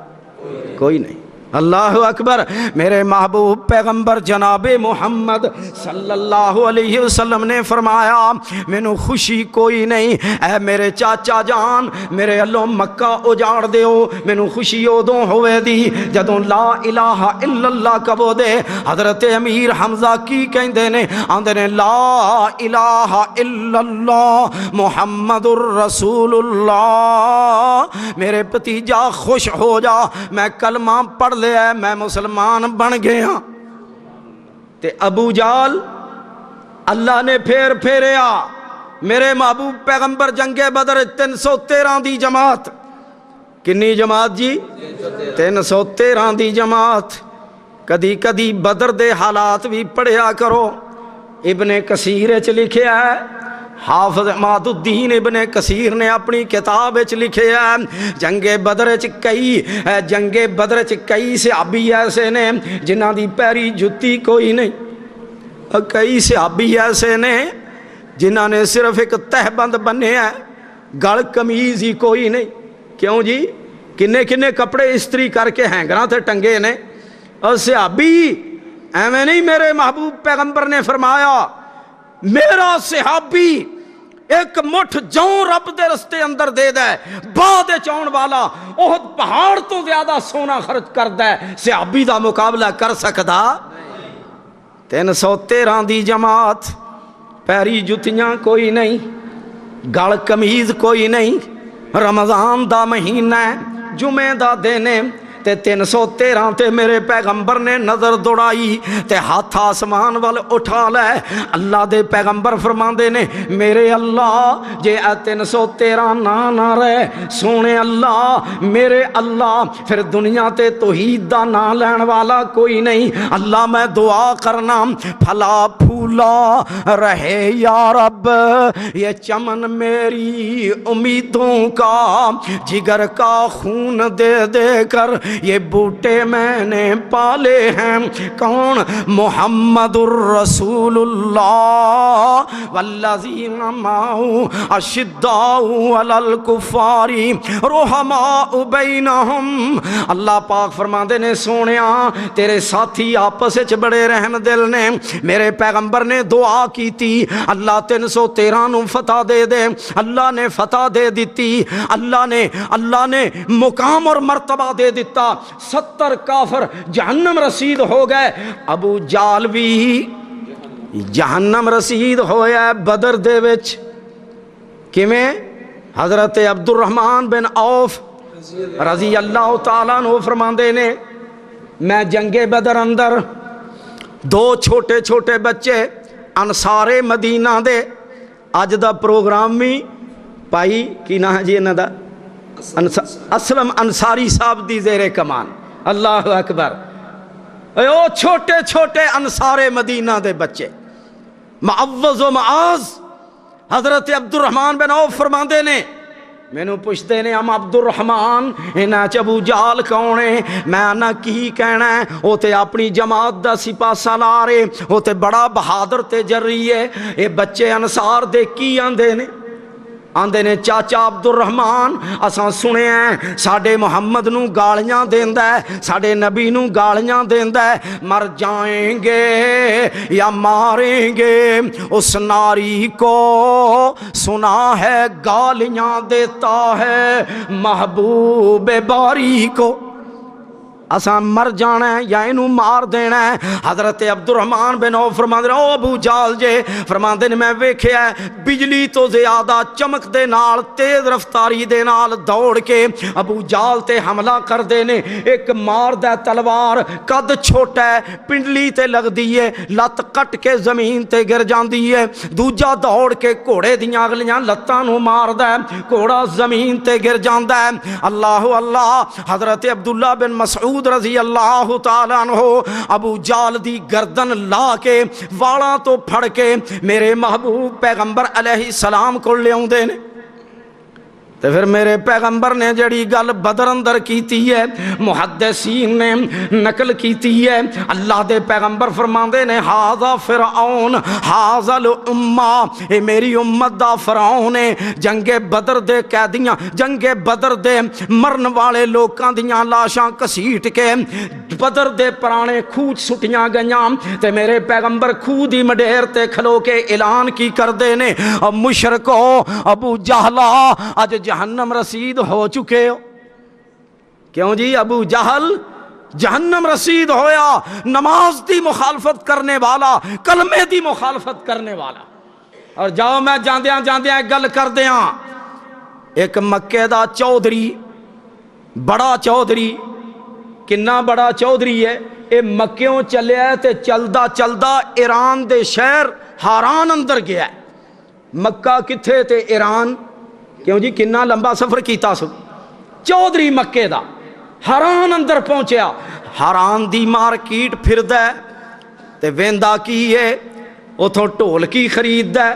کوئی نہیں اللہ اکبر۔ میرے محبوب پیغمبر جناب محمد صلی اللہ علیہ وسلم نے فرمایا مینوں خوشی کوئی نہیں اے میرے چاچا جان میرے اللہ مکہ اجاڑ دیو، مینوں خوشی ادوں ہوئے دی جدوں لا الہ الا اللہ کہو دے۔ حضرت امیر حمزہ کی کہندے نے آندے نے لا الہ الا اللہ محمد الرسول اللہ، میرے بھتیجا خوش ہو جا میں کلمہ پڑھ لیا میں مسلمان بن گیا۔ تے ابو جال اللہ نے پھیر پھیریا میرے محبوب پیغمبر جنگ بدر 313 دی جماعت، کنی جماعت جی 313 دی جماعت۔ کدی کدی بدر دے حالات بھی پڑھیا کرو، ابن کثیر چ لکھیا ہے، حافظ عماد الدین ابن کثیر نے اپنی کتاب وچ لکھیا ہے جنگ بدر چ کئی صحابی ایسے نے جنہاں دی پیری جتی کوئی نہیں، کئی صحابی ایسے نے جنہاں نے صرف ایک تہبند بنے ہے، گل قمیض ہی کوئی نہیں۔ کیوں جی کنے کنے کپڑے استری کر کے ہینگراں تے ٹنگے نے، اور صحابی ایویں نہیں۔ میرے محبوب پیغمبر نے فرمایا میرا صحابی ایک مٹھ جوں رب دے رستے اندر دے دے بعد چون والا احد پہاڑ تو زیادہ سونا خرچ کر دے، صحابی دا مقابلہ کر سکدا؟ 313 دی جماعت، پیری جتیاں کوئی نہیں، گل قمیض کوئی نہیں، رمضان دا مہینہ ہے، جمعہ دا دن ہے، تے 313 تے میرے پیغمبر نے نظر دوڑائی تے ہاتھ آسمان وال اٹھا لے۔ اللہ دے پیغمبر فرماندے نے میرے اللہ جے 313 نہ رہے سونے اللہ میرے اللہ پھر دنیا تے توحید دا نام لین والا کوئی نہیں۔ اللہ میں دعا کرنا پھلا پھولا رہے یا رب یہ چمن میری امیدوں کا، جگر کا خون دے دے کر یہ بوٹے میں نے پالے ہیں، کون؟ محمد الرسول اللہ والذین معہ اشداء علی الکفار رحماء بینہم۔ اللہ پاک فرماندے نے سونیا تیرے ساتھی آپس وچ بڑے رحم دل نے۔ میرے پیغمبر نے دعا کی تھی اللہ 313 نو فتح دے دے، اللہ نے فتح دے دیتی، اللہ نے مقام اور مرتبہ دے دیتا۔ 70 کافر جہنم رسید ہو گئے، ابو جال بھی جہنم رسید ہویا بدر دے وچ۔ کیویں؟ حضرت عبد الرحمن بن عوف رضی اللہ تعالیٰ عنہ فرماندے نے میں جنگ بدر اندر 2 چھوٹے چھوٹے بچے انصار مدینہ دے، اج دا پروگرام بھی پائی کی نہ جی انہاں دا اسلم انصاری صاحب دی زیر کمان، اللہ اکبر۔ او چھوٹے چھوٹے انصار مدینہ دے بچے معوذ و معاذ حضرت عبد الرحمن بن عوف فرماندے نے مینوں پوچھتے نے ہم عبد الرحمن انہاں چ ابو جال کون ہے؟ میں نہ کی کہنا ہے، وہ تے اپنی جماعت دا سپاہ سالار ہے، وہ تے بڑا بہادر تے جری ہے۔ اے بچے انصار دے کی آندے نے؟ آندے نے چاچا عبد الرحمن اساں سنے ہیں ساڈے محمد نو گالیاں دیندا ہے، ساڈے نبی نو گالیاں دیندا ہے، مر جائیں گے یا ماریں گے اس ناری کو سنا ہے گالیاں دیتا ہے محبوب باری کو۔ اساں مر جانا ہے یا انہوں مار دینا ہے۔ حضرت عبد الرحمن بن عوف فرماندے نے او ابو جال جے فرماندے نے میں ویکھیا ہے بجلی تو زیادہ چمک دے نال تیز رفتاری دے نال دوڑ کے ابو جال تے حملہ کر دے نے۔ ایک مار دے تلوار قد چھوٹا ہے پنڈلی تے لگ دی ہے، لت کٹ کے زمین تے گر جاندی ہے، دوجا دوڑ کے گھوڑے دیاں اگلیاں لتاں نو مار دے، گھوڑا زمین تے گر جاندا ہے۔ اللہ اللہ حضرت عبداللہ بن مسعود رضی اللہ تعالیٰ عنہ ابو جال دی گردن لا کے والاں تو پھڑ کے میرے محبوب پیغمبر علیہ السلام کو لے آؤندے نے۔ تو پھر میرے پیغمبر نے جڑی گل بدر اندر کیتی ہے محدثین نے نقل کیتی ہے، اللہ دے پیغمبر فرماندے نے ہاذا فرعون ہاذا الامہ، اے میری امت دا فرعون ہے، جنگ بدر دے قیدیاں، جنگ بدر دے مرن والے لوکاں دیاں لاشاں کسیٹ کے بدر دے پرانے کھوج سٹیاں گئیاں، تے میرے پیغمبر کھو دی مڈیر تے کھلو کے اعلان کی کردے نے مشرکو ابو جہلا اج جہنم رسید ہو چکے ہو۔ کیوں جی؟ ابو جہل جہنم رسید ہویا، نماز دی مخالفت کرنے والا، کلمے دی مخالفت کرنے والا۔ اور جاؤ میں جاندیاں جاندیاں ایک گل کر دیاں، ایک مکے دا چودھری، بڑا چودھری، کنا بڑا چودھری ہے، اے مکیوں چلیا ہے تے چلدا چلدا ایران دے شہر ہاران اندر گیا ہے۔ مکہ کتھے تے ایران، کیوں جی کنا لمبا سفر کیتا سو، چودھری مکے دا ہاران اندر پہنچیا، ہاران دی مارکیٹ پھردا ہے تے ویندا کی ہے، اتھوں ڈھولکی خریددا ہے،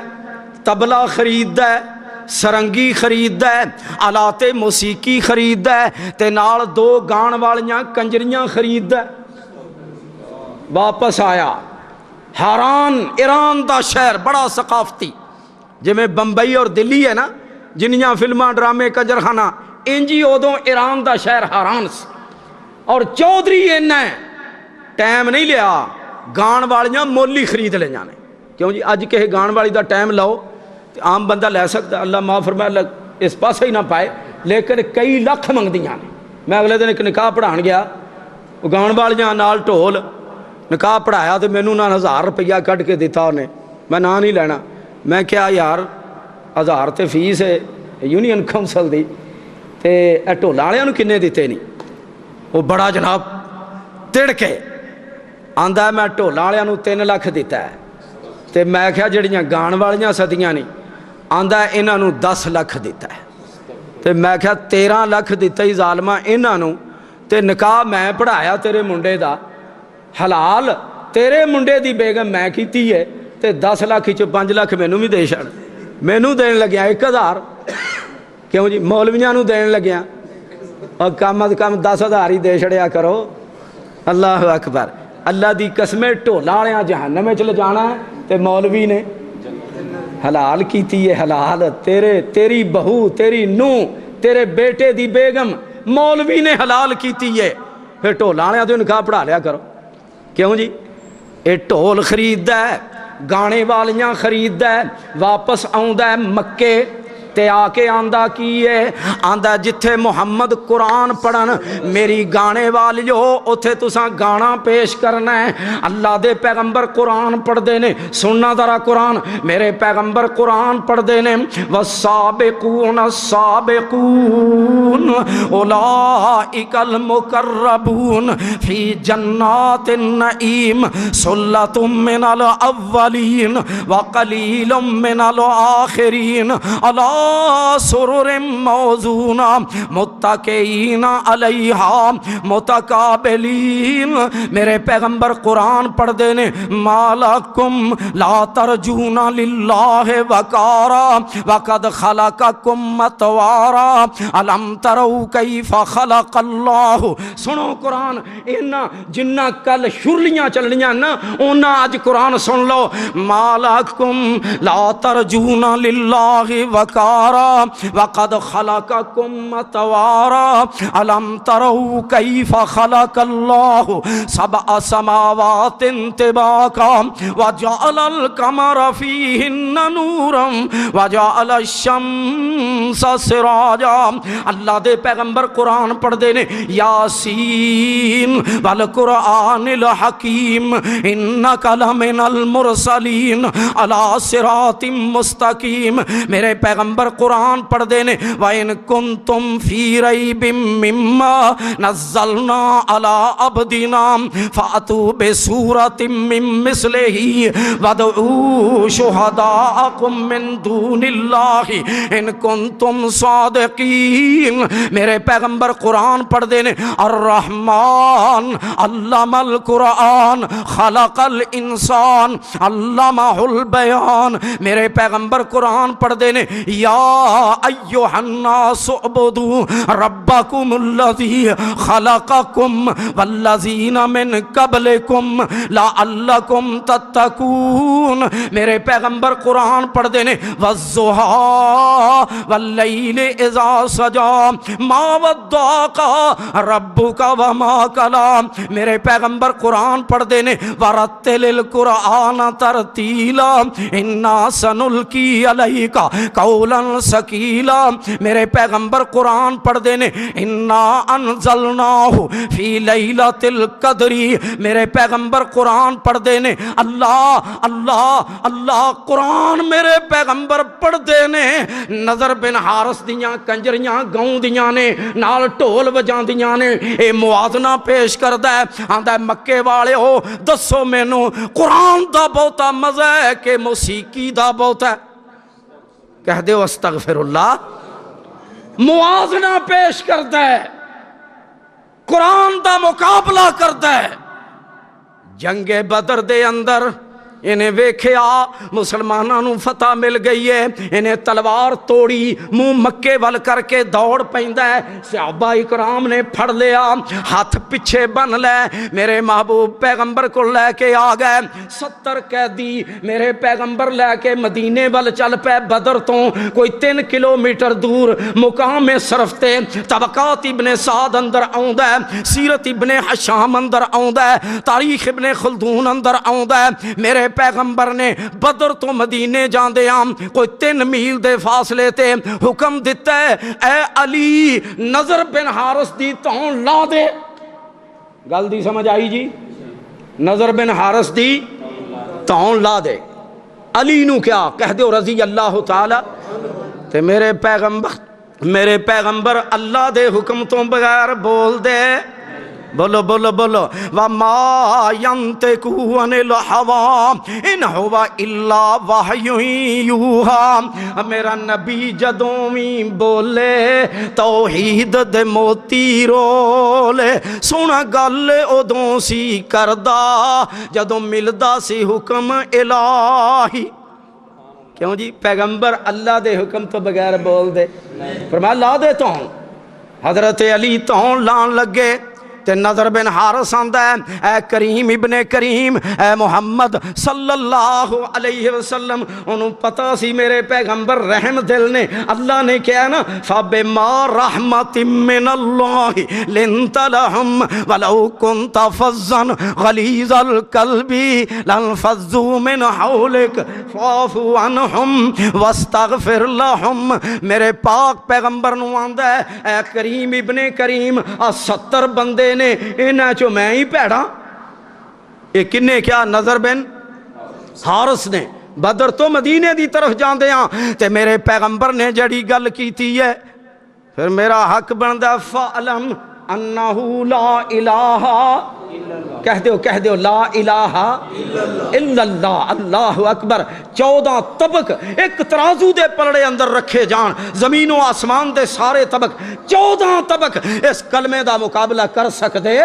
تبلا خریددا ہے، سرنگی خریددا ہے، آلات موسیقی خریددا ہے تے نال دو گان والیاں کنجریاں خریددا ہے۔ واپس آیا ہاران، ایران دا شہر بڑا ثقافتی، جی میں بمبئی اور دلی ہے نا جنیاں فلماں ڈرامے کنجرخانہ، انجی ادوں ایران دا شہر ہاران سی۔ اور چودھری انہیں ٹائم نہیں لیا، گان والیاں مولی خرید لے جانے۔ کیوں جی؟ اج کہے گان والی دا ٹائم لاؤ عام بندہ لے سکتا، اللہ معاف فرمائے اس پاسے ہی نہ پائے، لیکن کئی لکھ منگدیاں نے۔ میں اگلے دن ایک نکاح پڑھان گیا، وہ گان والیاں نال ٹھول، نکاح پڑھایا تو مینوں نہ 1000 روپیہ کٹ کے دیتا انہیں، میں نہ نہیں لینا۔ میں کیا یار 1000 تے فیس ہے یونین کونسل دی، تے اے ٹھولاں والےاں نوں کنے دیتے نہیں؟ وہ بڑا جناب تڑ کے آندا ہے میں ٹھولاں والےاں نوں 3 لاکھ دیتا ہے، تے میں کہا جڑیاں گان والیاں سدیاں نہیں، آندا ہے انہاں نوں 10 لاکھ دیتا ہے، تے میں کہا 13 لاکھ دیتا ہی ظالماں انہاں نوں، تے نکاح میں پڑھایا تیرے منڈے دا حلال، تیرے منڈے دی بیگم میں کیتی ہے، تے 10 لاکھ چ 5 لاکھ مینوں بھی دے چھڑ، مینوں دین لگیا 1000۔ کیوں جی؟ مولویاں نوں دین لگیا، اور کم از کم 10,000 ہی دے چھڑیا کرو۔ اللہ اکبر، اللہ دی قسمیں ٹھولاں والیاں جہنم وچ لے جانا ہے تے مولوی نے حلال کیتی ہے۔ حلال تیری بہو، تیری نوں، تیرے بیٹے دی بیگم مولوی نے حلال کیتی ہے، پھر ٹھولاں والیاں تے نکاح پڑھا لیا کرو۔ کیوں جی؟ اے ٹھول خریددا ہے، گانے والیاں خریددا ہے، واپس آوندا ہے مکے تے آ کے آندا کی ہے، آندا جتھے محمد قرآن پڑھن میری گانے والیو اتھے تساں گانا پیش کرنا ہے۔ اللہ دے پیغمبر قرآن پڑھ دے نے، سننا ذرا قرآن، میرے پیغمبر قرآن پڑھ دے نے، والسابقون السابقون اولئک المقربون فی جنات النعیم ثلۃ من الاولین وقلیل من الآخرین الا سرر موضونہ متکئین علیہا متقابلین۔ میرے پیغمبر قرآن پڑھ دینے، مالکم لا ترجون للہ وقارا وقد خلقکم اتوارا الم تروا کیف خلق اللہ۔ سنو قرآن، اینا جنہ کل شرلیاں چلنیاں نا اونا آج قرآن سن لو، مالکم لا ترجون للہ وقارا وقد خلقکم اتوارا الم تروا کیف خلق اللہ سبع سماوات طباقا وجعل القمر فیہن نورا وجعل الشمس سراجا۔ اللہ دے پیغمبر قرآن پڑھ دے نے، یاسین والقرآن الحکیم انک لمن المرسلین علی صراط مستقیم۔ میرے پیغمبر قرآن پڑھ دینے، وَإِن كُنتُمْ فِي رَيْبٍ مِّمَّا نَزَّلْنَا عَلَىٰ عَبْدِنَا فَأْتُوا بِسُورَةٍ مِّن مِّثْلِهِ وَادْعُوا شُهَدَاءَكُم مِّن دُونِ اللَّهِ إِن كُنتُمْ صَادِقِينَ۔ میرے پیغمبر قرآن پڑھ دینے، الرحمن علم القرآن خلق الانسان علمہ البیان۔ میرے پیغمبر قرآن پڑھ دینے، یا ایھا الناس اعبدوا ربکم الذی خلقکم والذین من قبلکم لعلکم تتقون۔ میرے پیغمبر قرآن پڑھ دینے والضحیٰ واللیل اذا سجا ما ودعک ربک وما قلی۔ میرے پیغمبر قرآن پڑھ دینے ورتل القرآن ترتیلا انا سنلقی علیک قولا ثقیلا۔ میرے پیغمبر قرآن پڑھ دینے انا انزلناہ فی لیلۃ القدر۔ میرے پیغمبر قرآن پڑھ دینے اللہ اللہ اللہ قرآن میرے پیغمبر پڑھ دینے نظر بن حارث دیاں کنجریاں گاؤں دیاں نے نال ڈھول وجان دیاں نے اے موازنہ پیش کردہ ہے آندہ مکے والے ہو دسو مینو قرآن دا بہتا مزہ ہے کہ موسیقی دا بہتا ہے؟ کہہ دے استغفر اللہ۔ موازنہ پیش کردہ ہے قرآن دا مقابلہ کردہ ہے۔ جنگ بدر دے اندر انہیں ویکھیا مسلمانوں نو فتح مل گئی ہے، انہیں تلوار توڑی منہ مکے ول کر کے دوڑ پیندا ہے، صحابہ اکرام نے پھڑ لیا ہاتھ پیچھے بن لے، میرے محبوب پیغمبر کو لے کے آ گئے 70 قیدی میرے پیغمبر لے کے مدینے ول چل پے۔ بدر تو کوئی 3 کلومیٹر دور مقام صرفتے طبقات ابن سعد اندر آوندا ہے، سیرت ابن حشام اندر آوندا ہے، تاریخ ابن خلدون اندر آوندا ہے۔ میرے پیغمبر نے بدر تو مدینے جاندے آم کوئی 3 میل دے فاصلے تے حکم دیتا ہے اے علی نظر بن حارث دی تون لا دے۔ گل دی سمجھ آئی جی؟ نظر بن حارث دی تون لا دے۔ علی نو کیا کہہ دے رضی اللہ تعالی تے میرے پیغمبر اللہ دے حکم تو بغیر بول دے بولو بولو بولو وَمَا يَنْتِقُ عَنِ الْهَوَىٰ إِنْ هُوَ إِلَّا وَحْيٌ يُوحَىٰ۔ میرا نبی جدوں بھی بولے توحید دے موتی رولے، سونا گل ادوں سی کردہ جدوں ملدا سی حکم الہی۔ کیوں جی؟ پیغمبر اللہ دے حکم تو بغیر بول دے، فرمایا لا دے تون۔ حضرت علی تون لان لگے تے نظر بن حارث آندا ہے اے کریم ابن کریم اے محمد صلی اللہ علیہ وسلم، انہوں پتا سی میرے پیغمبر رحم دل نے، اللہ نے کیا نا فَبِمَا رَحْمَةٍ مِّنَ اللَّهِ لِنْتَ لَهُمْ وَلَوْ كُنْتَ فَظًّا غَلِيظَ الْقَلْبِ لَانفَضُّوا مِنْ حَوْلِكَ فَاعْفُ عَنْهُمْ وَاسْتَغْفِرْ لَهُمْ۔ میرے پاک پیغمبر نو آندا ہے اے کریم ابن کریم 70 بندے نے انہاں چو میں ہی پیڑا۔ یہ کنے کیا؟ نظر بن حارث نے۔ بدر تو مدینے دی طرف جاندے ہاں تے میرے پیغمبر نے جڑی گل کیتی ہے پھر میرا حق بندا فَعْلَمْ أَنَّهُ لَا إِلَٰهَ کہہ دیو لا الہ الا اللہ۔ اللہ اکبر۔ 14 طبق ایک ترازو دے پلڑے اندر رکھے جان، زمین و آسمان دے سارے طبق 14 طبق اس کلمے دا مقابلہ کر سکتے؟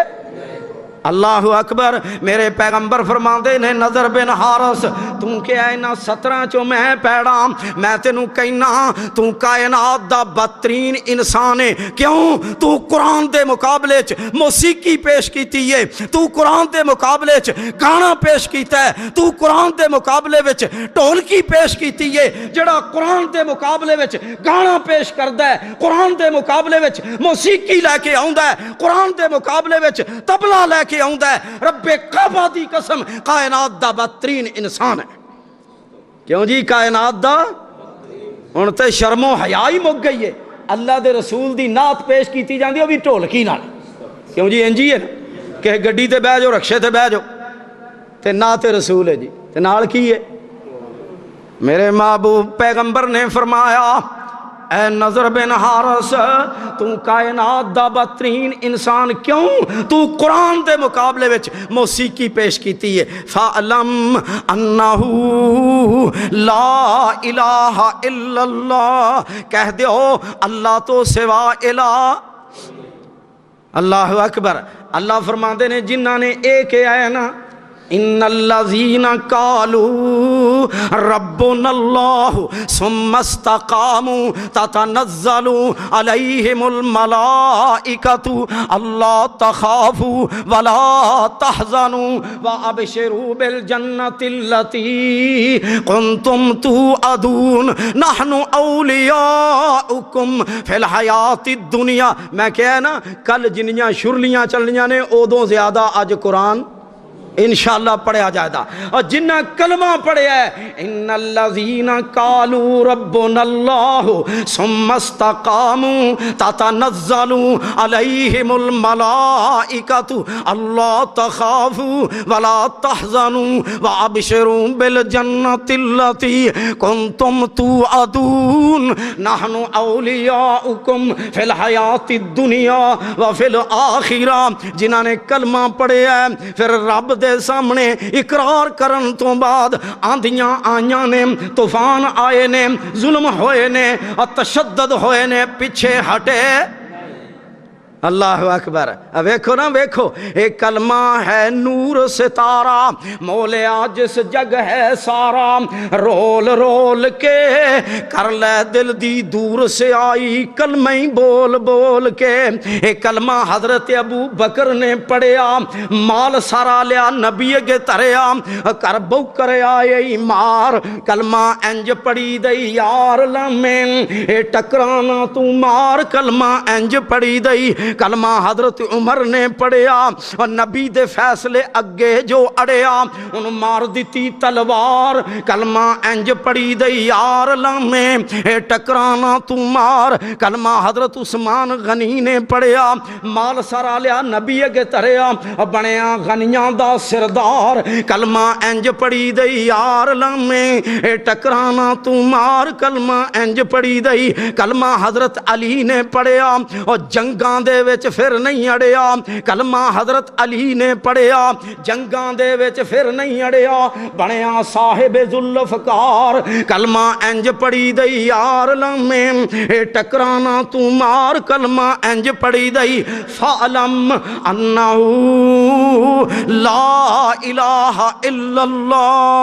اللہ اکبر۔ میرے پیغمبر فرماندے نے نظر بن حارث توں کہ اینا 17 چو میں پیڑا، میں تینوں کہنا توں کائنات دا بدترین انسان ہے۔ کیوں؟ تو قرآن دے مقابلے چ موسیقی پیش کیتی ہے، تو قرآن دے مقابلے چ گانا پیش کیتا ہے، تو قرآن دے مقابلے وچ ڈھولکی پیش کیتی ہے۔ جڑا قرآن دے مقابلے وچ گانا پیش کردا ہے، قرآن دے مقابلے وچ موسیقی لے کے آوندا ہے، قرآن دے مقابلے وچ تبلا لے کے آؤں ہے، رب کعبہ دی قسم کائنات دا بدترین انسان ہے۔ کیوں جی؟ کائنات دا ہن تے شرم و حیا ہی مک گئی ہے۔ اللہ دے رسول دی نعت پیش کیتی جاندی وہ بھی ڈھولکی نال۔ کیوں جی؟ انجی ہے نا کہ گڈی تے بہ جاؤ رکشے تے بہ جاؤ تے نعت رسول ہے جی تے نال کی ہے؟ میرے محبوب پیغمبر نے فرمایا اے نظر بن حارث تو کائنات دا بدترین انسان کیوں؟ تو قرآن دے مقابلے وچ موسیقی پیش کیتی ہے۔ فَعْلَمْ أَنَّهُ لَا إِلَٰهَ إِلَّا اللَّهِ کہہ دیو اللہ تو سوا الہ۔ اللہ اکبر۔ اللہ فرماندے نے جنہاں نے ایک آیا نا ان الذین قالوا ربنا اللہ ثم استقاموا تتنزل علیہم الملائکۃ اللہ تخافوا ولا تحزنوا وابشروا بالجنۃ التی کنتم توعدون نحن اولیاؤکم فی الحیات الدنیا۔ میں کہا نا کل جنیاں شرلیاں چلنیاں نے ادوں زیادہ اج قرآن انشاءاللہ پڑھیا جائے گا۔ اور جنہ کلمہ پڑھیا ہے ان الذین قالوا ربنا اللہ ثم استقاموا تتنزل علیہم الملائکۃ اللہ تخافوا ولا تحزنوا وابشروا بالجنۃ التی کنتم توعدون نحن اولیاؤکم فی الحیات الدنیا وفی الآخرہ۔ جنہاں نے کلمہ پڑھیا ہے پھر رب دے سامنے اقرار کرن تو بعد آندیاں آئیاں نے، طوفان آئے نے، ظلم ہوئے نے اور تشدد ہوئے نے، پیچھے ہٹے۔ اللہ اکبر۔ اب ویکھو نا، ویکھو ایک کلمہ ہے نور ستارہ، مولیا جس جگ ہے سارا، رول رول کے کر لے دل دی دور سے آئی کلمہ بول بول کے۔ ایک کلمہ حضرت ابو بکر نے پڑھیا، مال سارا لیا نبی کے تریا، کر بو کرے آئے مار، کلمہ انج پڑھی دئی یار لمیں اے ٹکرانا تو مار، کلمہ انج پڑھی دئی۔ کلمہ حضرت عمر نے پڑھیا اور نبی دے فیصلے اگے جو اڑیا ان مار دیتی تلوار، کلمہ انج پڑھی دئی یار لمیں اے ٹکرانا تو مار، کلمہ حضرت عثمان غنی نے پڑھیا، مال سارا لیا نبی اگے تریا بنیا غنیاں دا سردار، کلمہ انج پڑھی دئی یار لمیں اے ٹکرانا تو مار، کلمہ انج پڑھی دئی۔ کلمہ حضرت علی نے پڑھیا اور جنگاں دے وچ پھر نہیں اڑیا، کلمہ حضرت علی نے پڑھیا جنگاں دے وچ پھر نہیں اڑیا، بنیا صاحب ذوالفقار، کلمہ انج پڑھی دئی یار لمیں اے ٹکرانا تو مار، کلمہ انج پڑھی دئی فعلم انہ لا الہ الا اللہ۔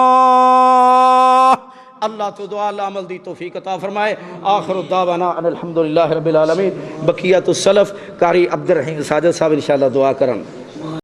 اللہ تو دعا عمل دی توفیق عطا فرمائے۔ آخر الدعوانا الحمدللہ رب العالمین۔ بقیت السلف قاری عبد الرحیم ساجد صاحب انشاءاللہ دعا کرن۔